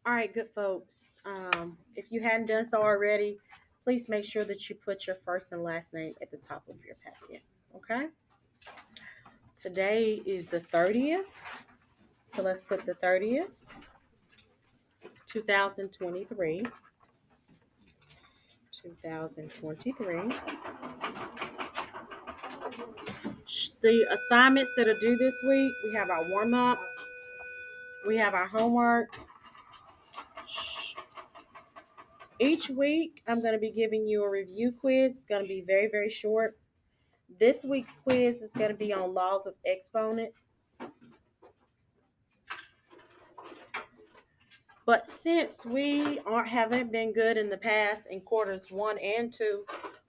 All right, good folks. If you hadn't done so already, please make sure that you put your first and last name at the top of your packet. Okay? Today is the 30th. So let's put the 30th, 2023. 2023. The assignments that are due this week, we have our warm up, we have our homework. Each week, I'm going to be giving you a review quiz. It's going to be very, very short. This week's quiz is going to be on laws of exponents. But since we haven't been good in the past in quarters 1 and 2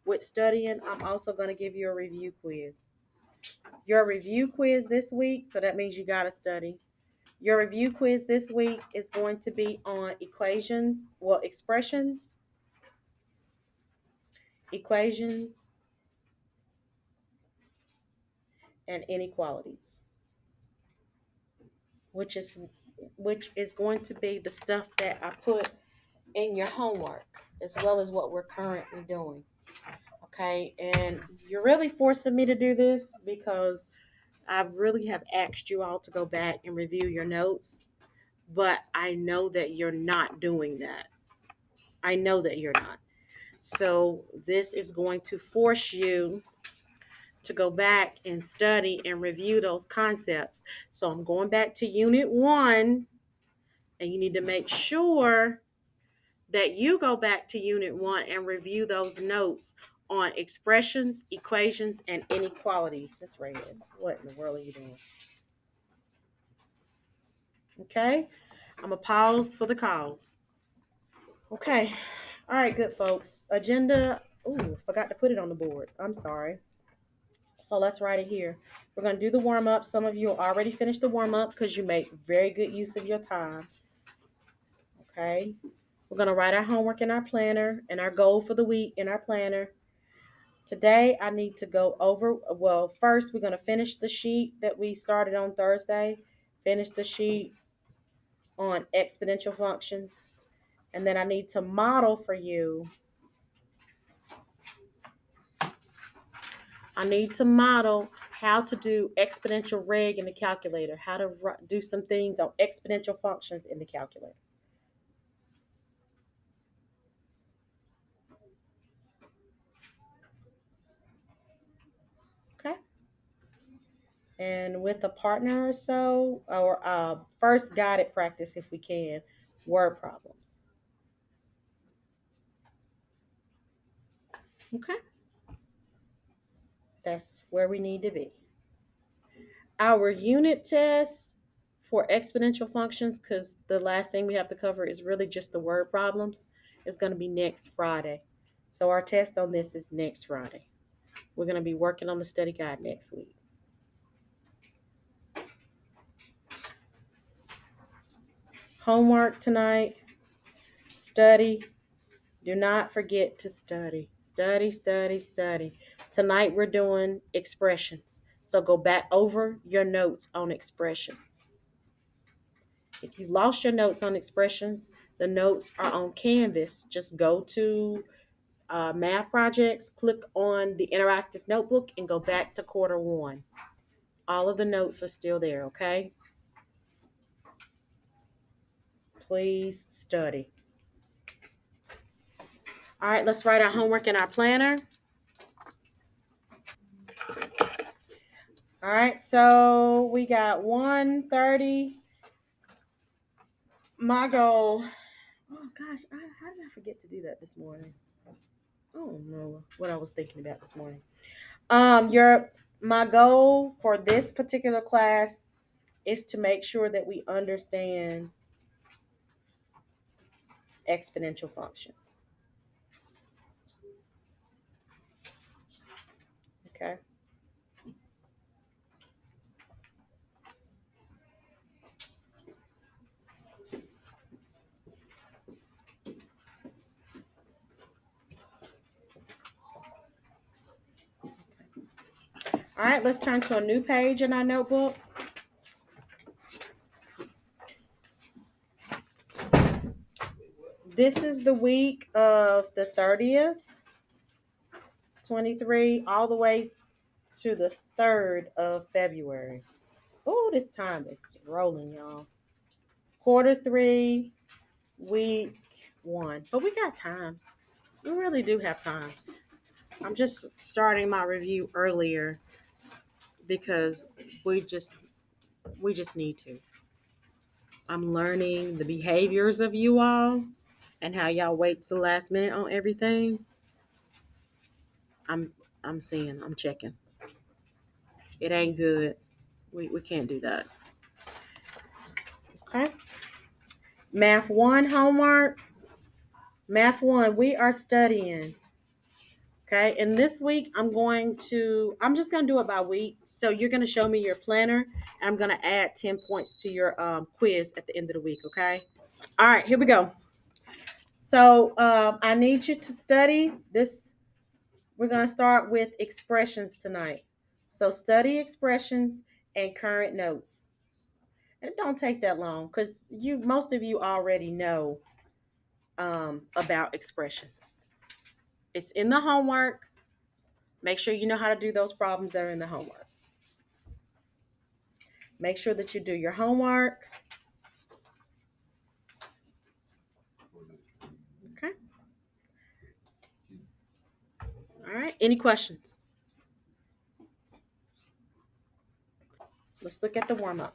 with studying, I'm also going to give you a review quiz. Your review quiz this week, so that means you got to study. Your review quiz this week is going to be on expressions, and inequalities, which is going to be the stuff that I put in your homework, as well as what we're currently doing. Okay, and you're really forcing me to do this because I really have asked you all to go back and review your notes, but I know that you're not doing that. I know that you're not. So this is going to force you to go back and study and review those concepts. So I'm going back to Unit 1, and you need to make sure that you go back to Unit 1 and review those notes on expressions, equations, and inequalities. This Ray is. What in the world are you doing? Okay? I'm going to pause for the calls. Okay. All right, good folks. Agenda. Ooh, forgot to put it on the board. I'm sorry. So let's write it here. We're going to do the warm up. Some of you already finished the warm up because you make very good use of your time. Okay. We're going to write our homework in our planner and our goal for the week in our planner. Today, I need to go over, first, we're going to finish the sheet that we started on Thursday, finish the sheet on exponential functions, and then I need to model for you. I need to model how to do exponential reg in the calculator, how to do some things on exponential functions in the calculator. Okay. And with a partner or so, or first guided practice if we can, word problems. Okay. That's where we need to be. Our unit tests for exponential functions, because the last thing we have to cover is really just the word problems, is going to be next Friday. So our test on this is next Friday. We're going to be working on the study guide next week. Homework tonight, study. Do not forget to study. Study, study, study. Tonight we're doing expressions. So go back over your notes on expressions. If you lost your notes on expressions, the notes are on Canvas. Just go to math projects, click on the interactive notebook, and go back to quarter 1. All of the notes are still there, okay? Please study. All right, let's write our homework in our planner. All right, so we got 1:30. My goal. Oh gosh, how did I forget to do that this morning? I don't know what I was thinking about this morning. My goal for this particular class is to make sure that we understand exponential functions. Okay. All right, let's turn to a new page in our notebook. This is the week of the 30th, 23, all the way to the 3rd of February. Oh, this time is rolling, y'all. Q3, week 1. But we got time. We really do have time. I'm just starting my review earlier because we just need to. I'm learning the behaviors of you all and how y'all wait to the last minute on everything. I'm I'm checking. It ain't good. We can't do that. Okay. Math 1 homework. Math 1, we are studying. Okay. And this week I'm just gonna do it by week. So you're gonna show me your planner and I'm gonna add 10 points to your quiz at the end of the week. Okay. All right, here we go. So I need you to study this. We're going to start with expressions tonight. So study expressions and current notes. It don't take that long because most of you already know about expressions. It's in the homework. Make sure you know how to do those problems that are in the homework. Make sure that you do your homework. Okay. All right. Any questions? Let's look at the warm up.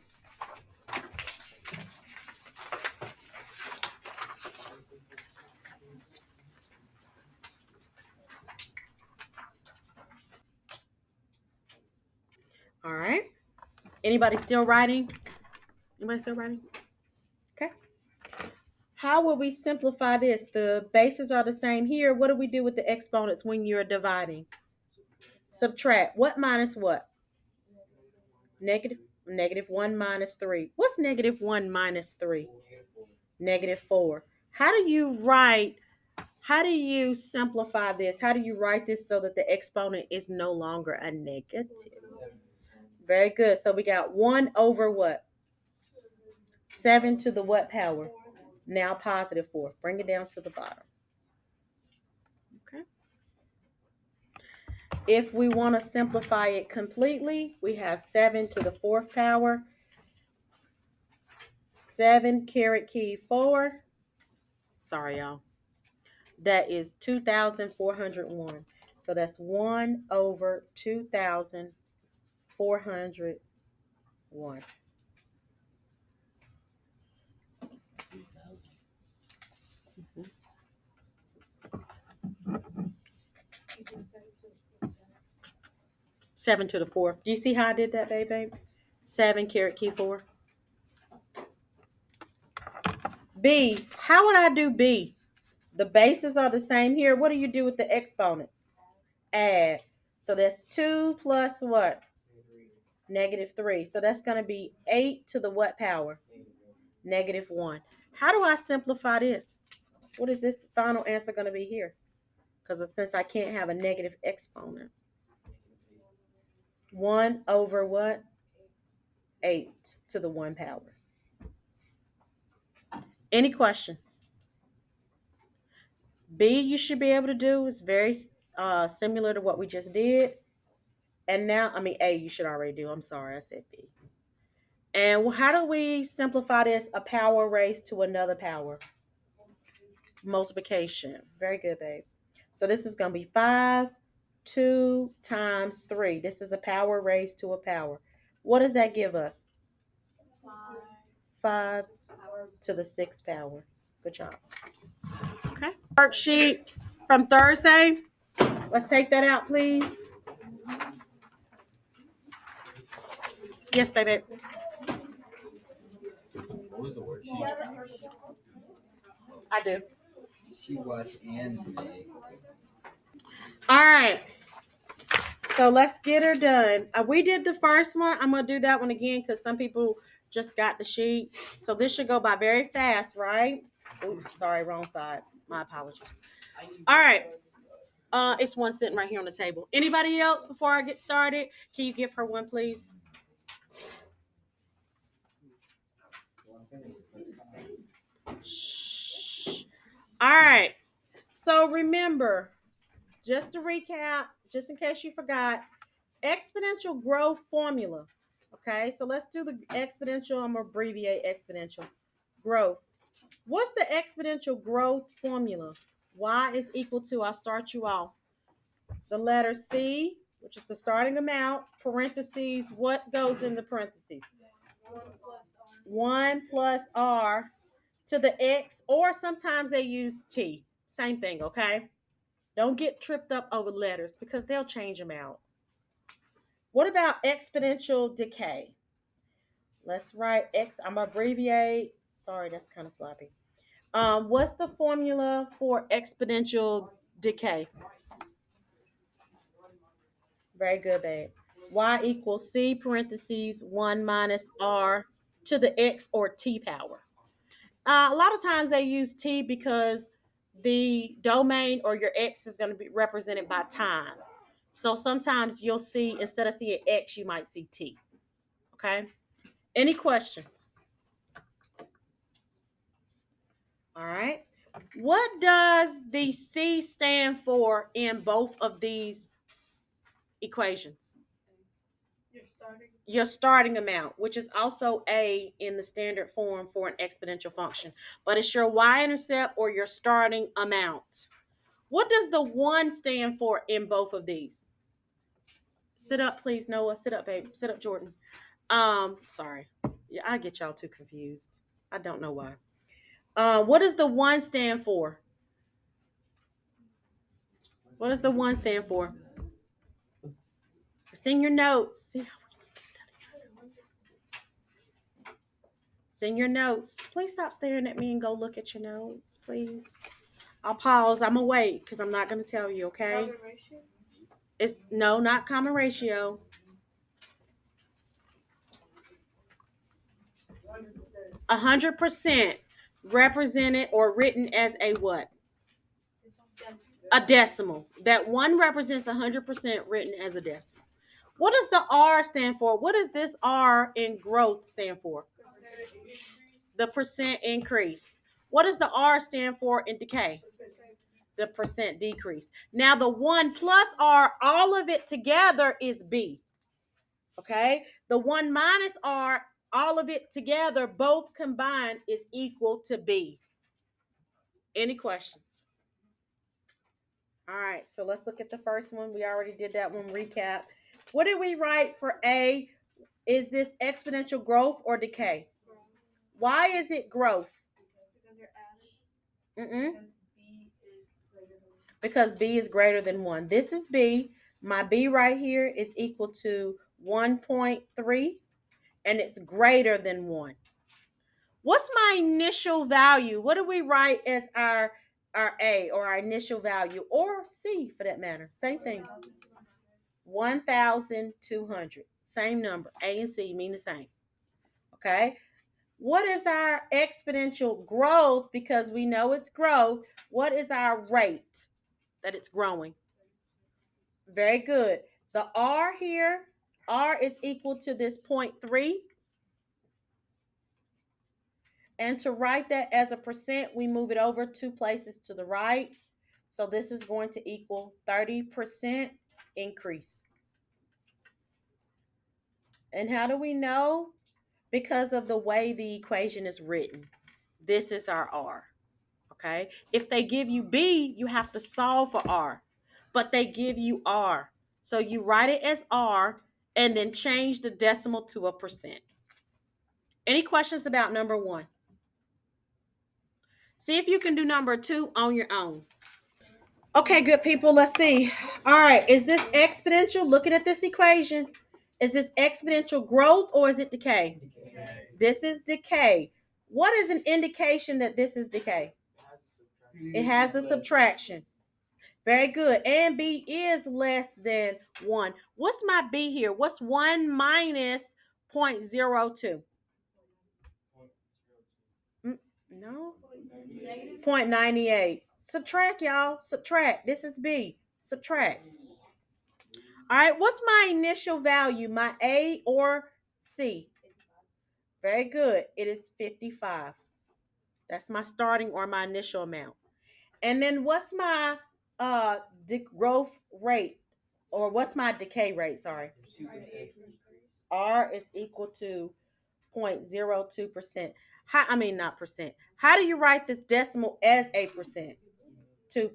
All right. Anybody still writing? Anybody still writing? Okay. How will we simplify this? The bases are the same here. What do we do with the exponents when you're dividing? Subtract. What minus what? Negative 1 minus 3. What's negative 1 minus 3? Negative 4. How do you simplify this? How do you write this so that the exponent is no longer a negative? Very good. So we got 1 over what? 7 to the what power? Now positive 4. Bring it down to the bottom. Okay. If we want to simplify it completely, we have 7 to the 4th power. 7 caret key 4. Sorry, y'all. That is 2,401. So that's 1 over 2,401. Mm-hmm. 7 to the 4th. Do you see how I did that, babe? 7 caret key 4. B. How would I do B? The bases are the same here. What do you do with the exponents? Add. So that's 2 plus what? Negative 3. So that's going to be 8 to the what power? Negative 1. How do I simplify this? What is this final answer going to be here? Because since I can't have a negative exponent. 1 over what? 8 to the 1 power. Any questions? B, you should be able to do is very similar to what we just did. And now, A, you should already do. I'm sorry, I said B. And how do we simplify this? A power raised to another power. Multiplication. Very good, babe. So this is going to be 5, 2 times 3. This is a power raised to a power. What does that give us? 5 to the 6th power. Good job. Okay. Worksheet from Thursday. Let's take that out, please. Yes, baby. What was the worksheet? I do. She watched and All right. So let's get her done. We did the first one. I'm going to do that one again because some people just got the sheet. So this should go by very fast, right? Oops, sorry, wrong side. My apologies. All right. It's one sitting right here on the table. Anybody else before I get started? Can you give her one, please? Shh. All right. So remember, just to recap, just in case you forgot, exponential growth formula. Okay, so let's do the exponential. I'm going to abbreviate exponential growth. What's the exponential growth formula? Y is equal to, I'll start you off, the letter C, which is the starting amount, parentheses, what goes in the parentheses? 1 plus R to the X, or sometimes they use T. Same thing, okay? Don't get tripped up over letters because they'll change them out. What about exponential decay? Let's write X. I'm going to abbreviate. Sorry, that's kind of sloppy. What's the formula for exponential decay? Very good, babe. Y equals C parentheses 1 minus R to the X or T power. A lot of times they use T because the domain or your X is going to be represented by time. So sometimes you'll see, instead of seeing X, you might see T. Okay? Any questions? All right. What does the C stand for in both of these equations? Your starting amount, which is also A in the standard form for an exponential function. But it's your y-intercept or your starting amount. What does the 1 stand for in both of these? Sit up, please, Noah. Sit up, babe. Sit up, Jordan. Sorry. Yeah, I get y'all too confused. I don't know why. What does the 1 stand for? What does the 1 stand for? It's in your notes. See how we study. It's in your notes. Please stop staring at me and go look at your notes, please. I'll pause. I'm gonna wait because I'm not gonna tell you, okay? Common ratio? It's no, not common ratio. 100% represented or written as a what? A decimal. That 1 represents 100% written as a decimal. What does the R stand for? What does this R in growth stand for? The percent increase. What does the R stand for in decay? The percent decrease. Now the 1 plus R, all of it together is B. Okay? The 1 minus R, all of it together, both combined, is equal to B. Any questions? All right, so let's look at the first one. We already did that one. Recap. What did we write for A? Is this exponential growth or decay? Why is it growth? Because B is greater than 1. This is B. My B right here is equal to 1.3, and it's greater than 1. What's my initial value? What do we write as our A or our initial value, or C for that matter? Same thing. 1,200. Same number. A and C mean the same. Okay. What is our exponential growth? Because we know it's growth. What is our rate that it's growing? Very good. The R here, R is equal to this 0.3. And to write that as a percent, we move it over 2 places to the right. So this is going to equal 30% increase. And how do we know? Because of the way the equation is written. This is our R. Okay? If they give you B, you have to solve for R. But they give you R. So you write it as R and then change the decimal to a percent. Any questions about number 1? See if you can do number 2 on your own. Okay, good people, let's see. All right, is this exponential? Looking at this equation, is this exponential growth or is it decay? Decay. This is decay. What is an indication that this is decay? It has a subtraction. Very good. And B is less than 1. What's my B here? What's 1 minus 0.02? No. 0.98. Subtract, y'all. Subtract. This is B. Subtract. All right. What's my initial value? My A or C? Very good. It is 55. That's my starting or my initial amount. And then what's my growth rate? Or what's my decay rate? Sorry. 2%. R is equal to 0.02%. I mean, not percent. How do you write this decimal as a percent? 2%.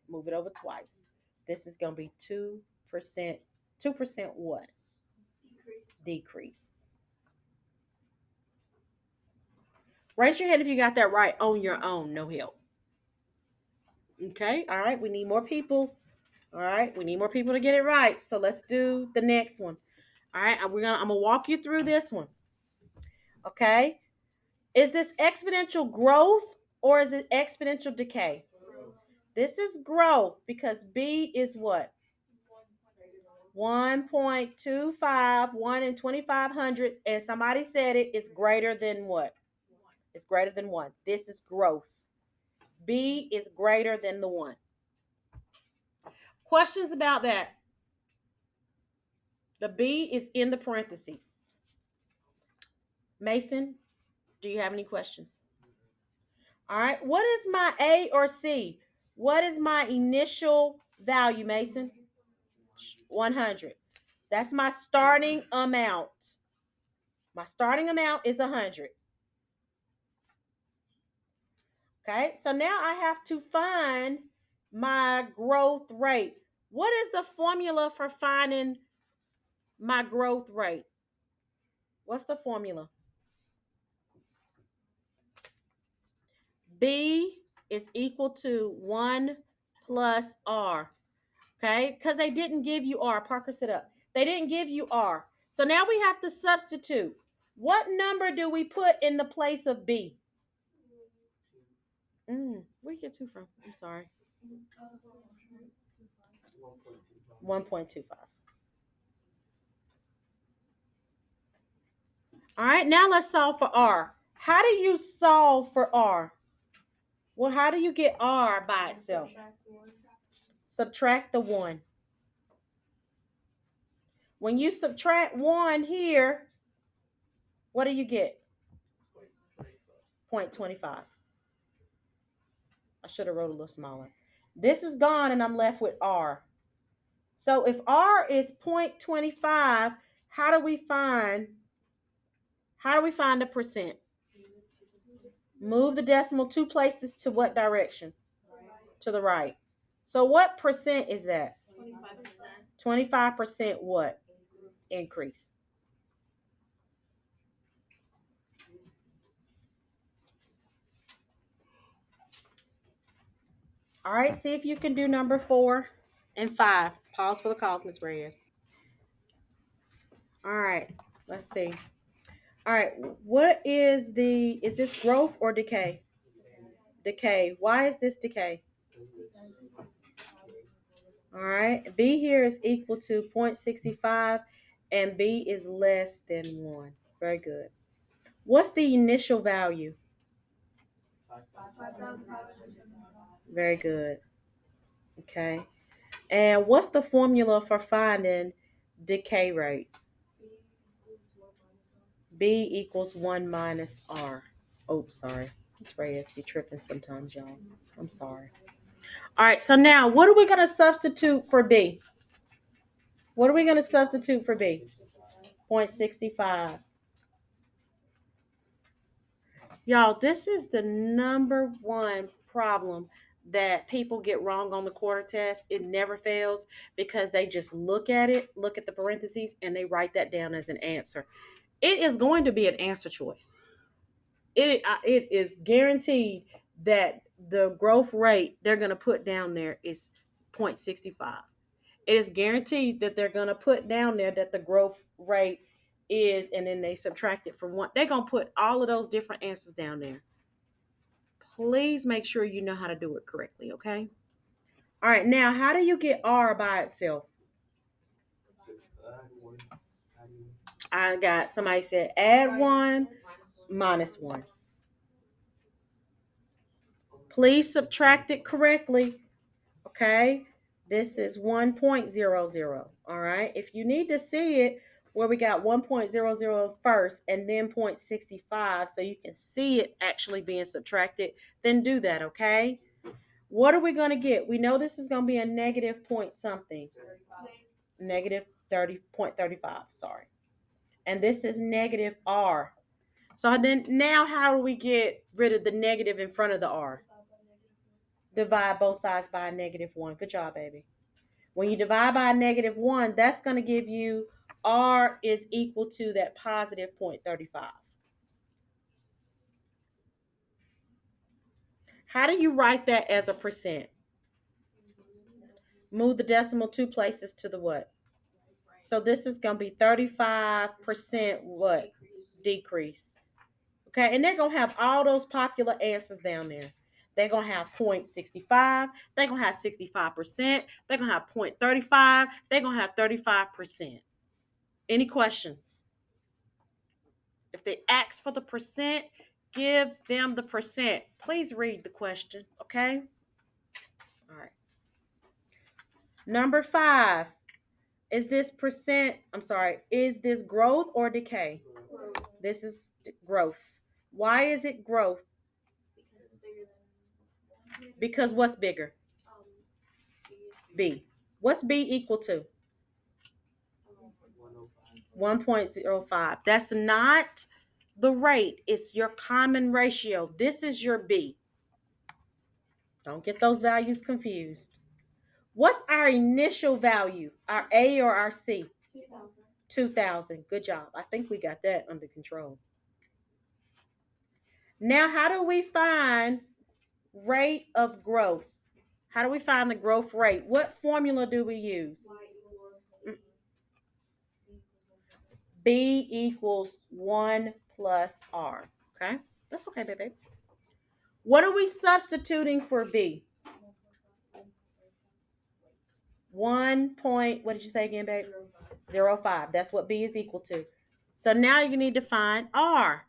Move it over twice. This is going to be 2%. 2% what? Decrease. Raise your hand if you got that right on your own, no help. Okay, all right, we need more people. All right, we need more people to get it right. So let's do the next one. All right, I'm gonna walk you through this one. Okay, is this exponential growth or is it exponential decay? This is growth because B is what? 1.25, 1 in 25 hundredths, and somebody said it is greater than what? It's greater than 1. This is growth. B is greater than the 1. Questions about that? The B is in the parentheses. Mason, do you have any questions? All right. What is my A or C? What is my initial value, Mason? 100. That's my starting amount. My starting amount is 100. Okay. So now I have to find my growth rate. What is the formula for finding my growth rate? What's the formula? B is equal to 1 plus R. Okay, because they didn't give you R. Parker, sit up. They didn't give you R. So now we have to substitute. What number do we put in the place of B? Where you get 2 from? I'm sorry. 1.25. All right, now let's solve for R. How do you solve for R? Well, how do you get R by itself? Subtract the 1. When you subtract 1 here, what do you get? 0.25. I should have wrote a little smaller. This is gone and I'm left with R. So if R is 0.25, how do we find the percent? Move the decimal 2 places to what direction? To the right. So what percent is that? 25% what? Increase. All right, see if you can do number 4 and 5. Pause for the calls, Miss Reyes. All right, let's see. All right, is this growth or decay? Decay. Why is this decay? All right, B here is equal to 0.65 and B is less than 1. Very good. What's the initial value? Very good. Okay. And what's the formula for finding decay rate? B equals 1 minus R. Oh, sorry. This Reyes be tripping sometimes, y'all. I'm sorry. All right, so now what are we going to substitute for B? What are we going to substitute for B? 0.65. Y'all, this is the number one problem that people get wrong on the quarter test. It never fails because they just look at the parentheses, and they write that down as an answer. It is going to be an answer choice. It is guaranteed that the growth rate they're going to put down there is 0.65. It is guaranteed that they're going to put down there that the growth rate is, and then they subtract it from 1. They're going to put all of those different answers down there. Please make sure you know how to do it correctly, okay? All right, now how do you get R by itself? I got somebody said add 1 minus 1. Please subtract it correctly, okay? This is 1.00, all right? If you need to see it where we got 1.00 first and then 0.65 so you can see it actually being subtracted, then do that, okay? What are we going to get? We know this is going to be a negative point something. Negative 30.35, sorry. And this is negative r. So then now how do we get rid of the negative in front of the r? Divide both sides by a -1. Good job, baby. When you divide by a -1, that's going to give you r is equal to that positive 0.35. How do you write that as a percent? Move the decimal 2 places to the what? So this is going to be 35% what? Decrease. Okay, and they're going to have all those popular answers down there. They're going to have 0.65. They're going to have 65%. They're going to have 0.35. They're going to have 35%. Any questions? If they ask for the percent, give them the percent. Please read the question, okay? All right. Number 5. Is this growth or decay? This is growth. Why is it growth? Because what's bigger? B. What's B equal to? 1.05. That's not the rate. It's your common ratio. This is your B. Don't get those values confused. What's our initial value? Our A or our C? 2,000. Good job. I think we got that under control. Now, how do we find rate of growth? How do we find the growth rate? What formula do we use? B equals 1 plus R. Okay? That's okay, baby. What are we substituting for B? 1 point, what did you say again, babe? 0.05. That's what B is equal to. So now you need to find R.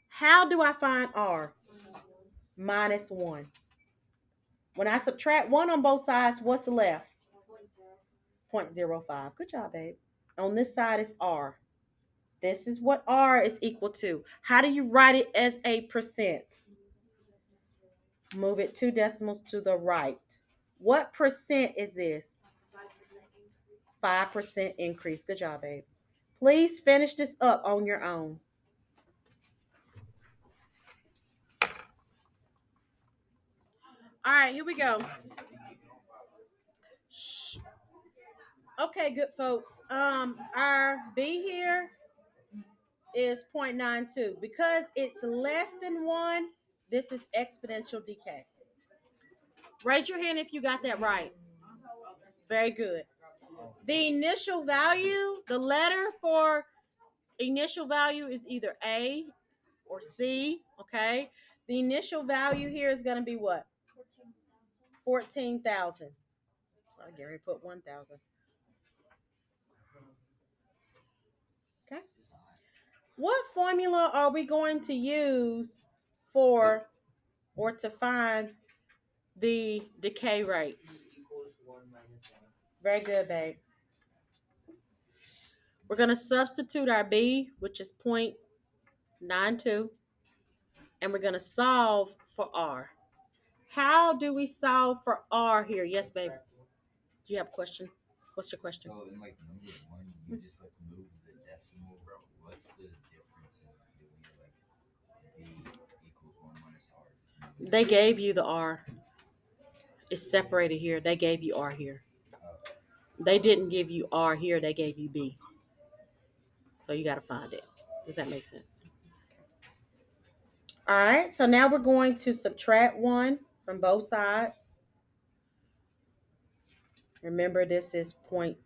How do I find R? -1. When I subtract 1 on both sides, what's left? 0.05. Good job, babe. On this side is R. This is what R is equal to. How do you write it as a percent? Move it 2 decimals to the right. What percent is this? 5% increase. Good job, babe. Please finish this up on your own. All right, here we go. Okay, good folks. Our B here is 0.92. Because it's less than 1, this is exponential decay. Raise your hand if you got that right. Very good. The initial value, the letter for initial value is either A or C, okay? The initial value here is going to be what? 14,000. I Gary put 1,000. Okay. What formula are we going to use for or to find the decay rate? Very good, babe. We're going to substitute our B, which is 0.92, and we're going to solve for R. How do we solve for R here? Yes, babe. Do you have a question? What's your question? So in like number 1, you just like move the decimal. What's the difference in doing like B equals 1 minus R? They gave you the R. It's separated here. They gave you R here. They didn't give you R here. They gave you B. So you got to find it. Does that make sense? All right. So now we're going to subtract 1 from both sides. Remember, this is point.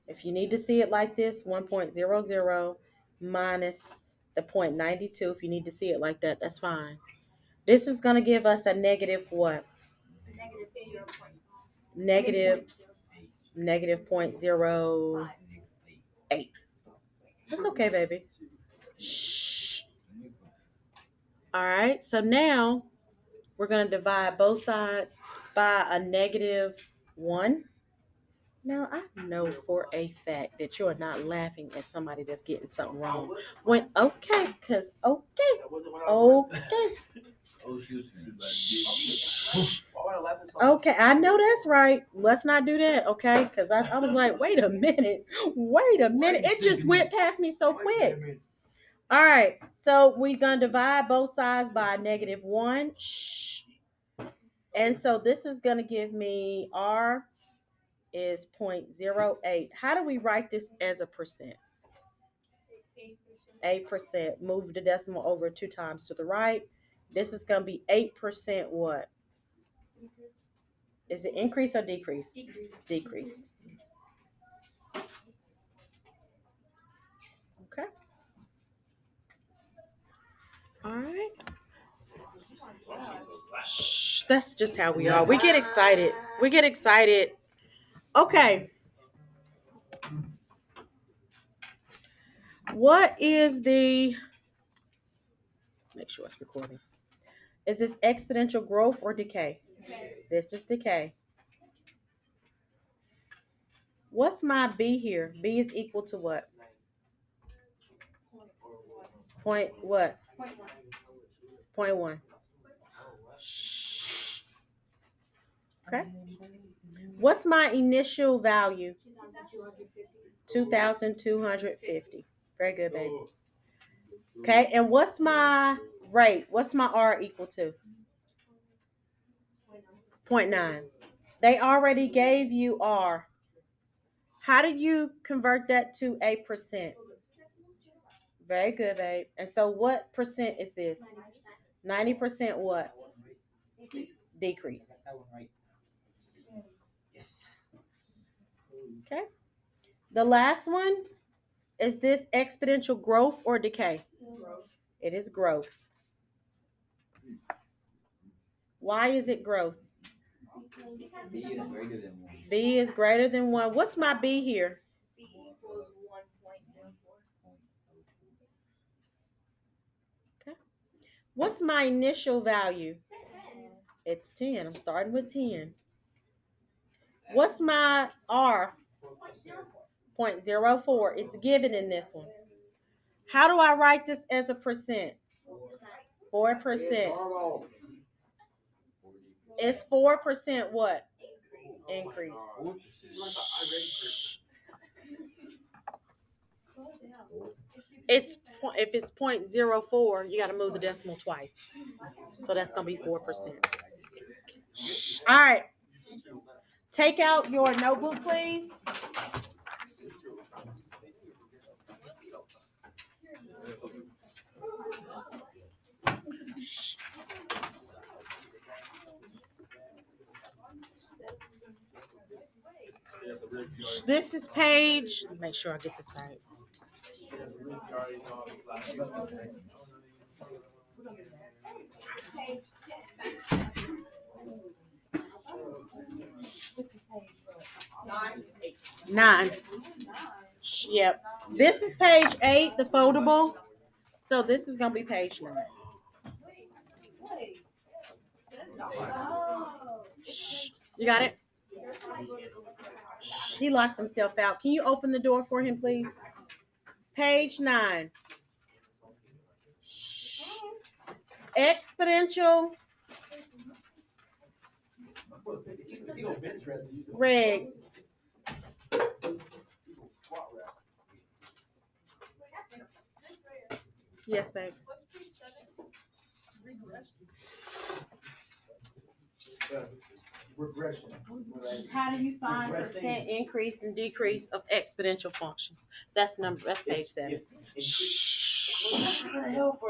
If you need to see it like this, 1.00 minus the 0.92. If you need to see it like that, that's fine. This is going to give us a negative what? Negative 0.08. That's okay, baby. Shh. All right. So now we're going to divide both sides by a -1. Now, I know for a fact that you're not laughing at somebody that's getting something wrong. Okay. Oh, shoot. Okay, I know that's right. Let's not do that, okay? Because I was like, wait a minute. Wait a minute. It just went past me so quick. All right, so we're going to divide both sides by -1. Shh. And so this is going to give me R is 0.08. How do we write this as a percent? 8%. Move the decimal over 2 times to the right. This is going to be 8% what? Is it increase or decrease? Decrease. Okay. All right. Shh, that's just how we are. We get excited. We get excited. Okay. What is the, make sure it's recording. Is this exponential growth or decay? This is decay. What's my B here? B is equal to what? Point what? 0.1. Okay. What's my initial value? 2,250. Very good, baby. Okay, and what's my rate? What's my R equal to? 0.9. They already gave you R. How do you convert that to a percent? Very good, babe. And so what percent is this? 90% what? Decrease. Okay. The last one, is this exponential growth or decay? It is growth. Why is it growth? B is greater than 1. B is greater than 1. What's my B here? Okay. What's my initial value? It's 10. I'm starting with 10. What's my R? 0.04. It's given in this one. How do I write this as a percent? 4%. It's 4% what? Increase. It's if it's 0.04, you got to move the decimal twice. So that's going to be 4%. All right. Take out your notebook, please. This is page. Make sure I get this right. Nine. Yep. This is page 8, the foldable. So this is going to be page 9. You got it? He locked himself out. Can you open the door for him, please? Page 9. Exponential. Greg. Yes, babe. Regression. How do you find percent increase and decrease of exponential functions? That's page 7.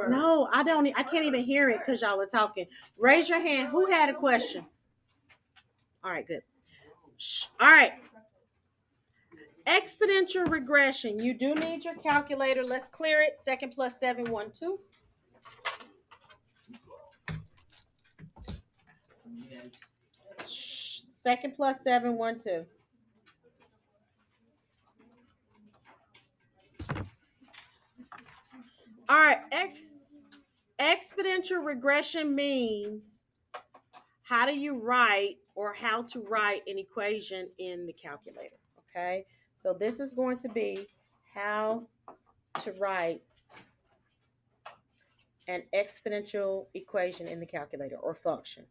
No, I don't. I can't even hear it because y'all are talking. Raise your hand. Who had a question? All right, good. All right. Exponential regression. You do need your calculator. Let's clear it. 2 + 7 = 2. Second plus 7 = 2. All right. Exponential regression means how do you write or how to write an equation in the calculator. Okay. So this is going to be how to write an exponential equation in the calculator or function.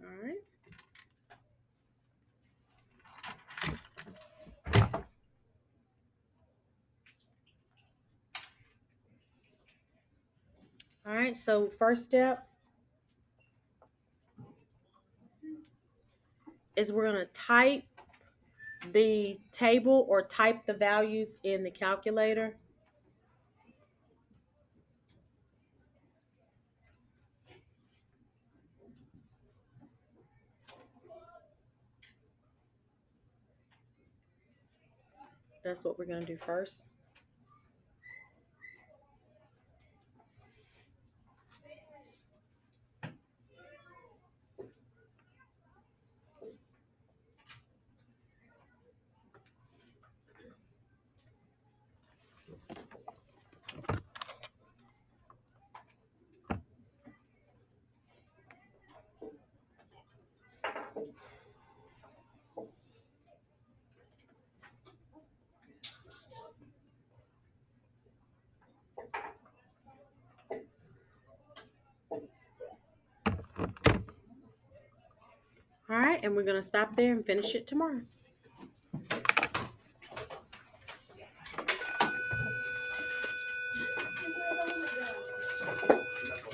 All right. All right. So first step is we're going to type the table or type the values in the calculator. That's what we're going to do first. All right. And we're going to stop there and finish it tomorrow.